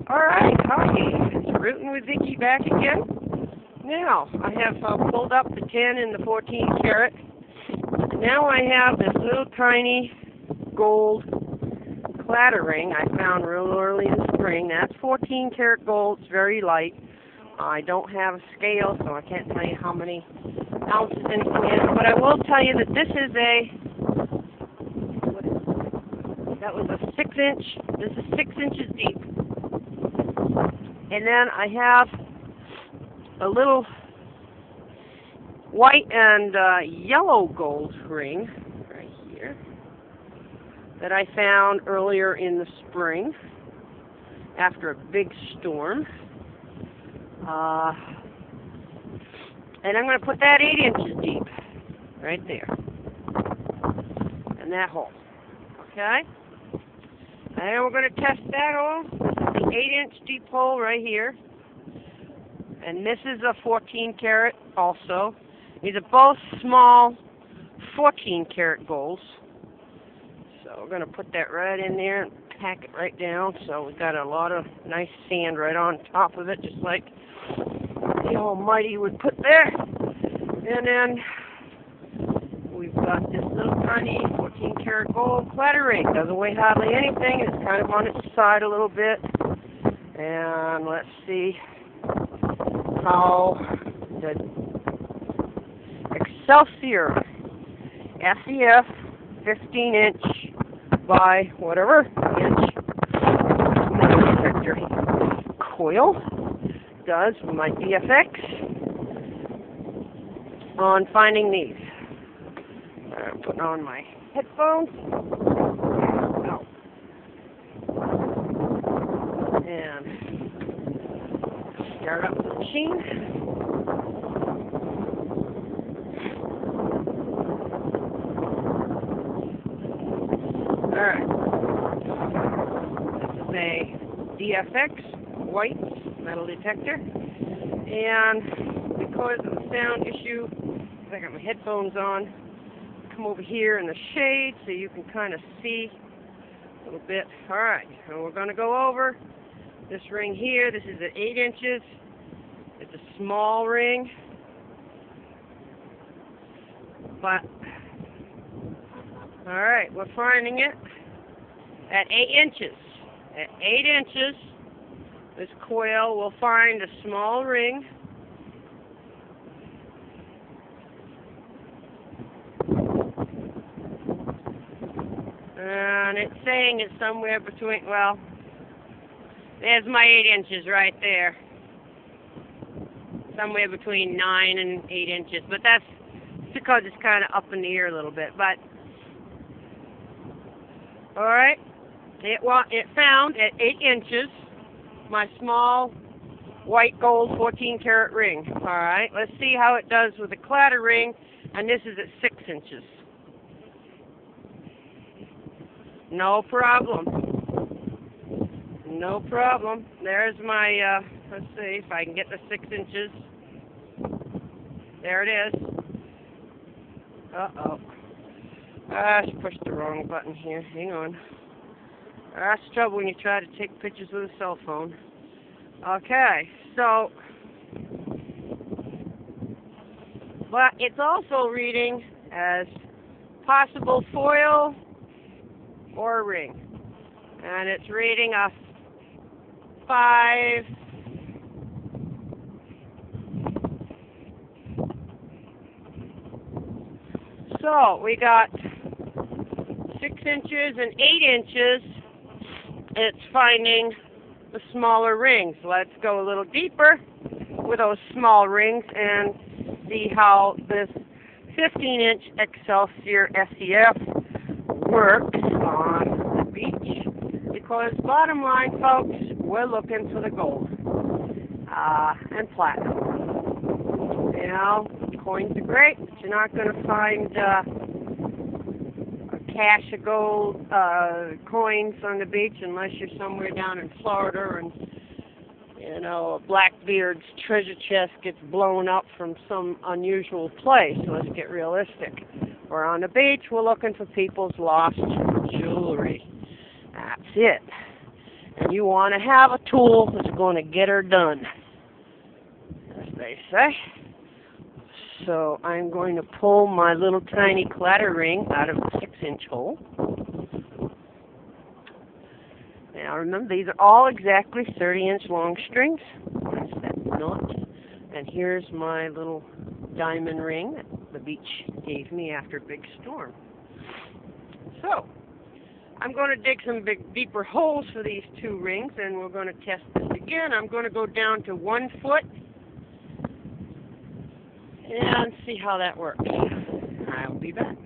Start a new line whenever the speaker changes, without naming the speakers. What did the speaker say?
Alright, hi, it's Rootin' with Vicky back again. Now, I have pulled up the 10 and the 14 karat. Now I have this little tiny gold clatter ring I found real early in the spring. That's 14 karat gold, it's very light. I don't have a scale, so I can't tell you how many ounces anything is, but I will tell you that this is that was a 6-inch, this is 6 inches deep. And then I have a little white and yellow gold ring right here that I found earlier in the spring after a big storm. And I'm going to put that 8 inches deep right there in that hole. Okay? And we're going to test that hole. This is the 8-inch deep hole right here. And this is a 14 karat also. These are both small 14 karat golds. So we're going to put that right in there and pack it right down. So we've got a lot of nice sand right on top of it, just like the Almighty would put there. And then we've got this little tiny 14 karat gold clatter ring. Doesn't weigh hardly anything. It's kind of on its side a little bit. And let's see how the Excelsior SEF 15-inch by whatever inch metal detector coil does with my debths on finding these. I'm putting on my headphones. And start up the machine. Alright. This is a debths white metal detector. And because of the sound issue, I got my headphones on. Come over here in the shade so you can kind of see a little bit. Alright, and we're going to go over this ring here. This is at 8 inches. It's a small ring. But, alright, we're finding it at 8 inches. At 8 inches, this coil will find a small ring. And it's saying it's somewhere between, well, there's my 8 inches right there. Somewhere between 9 and 8 inches. But that's because it's kind of up in the air a little bit. But, alright, it found at 8 inches my small white gold 14 karat ring. Alright, let's see how it does with the clatter ring. And this is at 6 inches. No problem. No problem. There's my, let's see if I can get the 6 inches. There it is. Uh-oh. I pushed the wrong button here. Hang on. That's the trouble when you try to take pictures with a cell phone. Okay, so, but it's also reading as possible foil or a ring. And it's reading a 5. So we got 6 inches and 8 inches. It's finding the smaller rings. Let's go a little deeper with those small rings and see how this 15-inch Excelsior SEF works on the beach. Because bottom line, folks, we're looking for the gold and platinum. You know, coins are great, but you're not going to find a cache of gold coins on the beach unless you're somewhere down in Florida and, you know, a Blackbeard's treasure chest gets blown up from some unusual place. Let's get realistic. We're on the beach, we're looking for people's lost jewelry. That's it. And you want to have a tool that's going to get her done, as they say. So I'm going to pull my little tiny clatter ring out of the 6-inch hole. Now remember, these are all exactly 30-inch long strings. There's that knot. And here's my little diamond ring that the beach gave me after a big storm. So I'm going to dig some deeper holes for these 2 rings, and we're going to test this again. I'm going to go down to 1 foot and see how that works. I'll be back.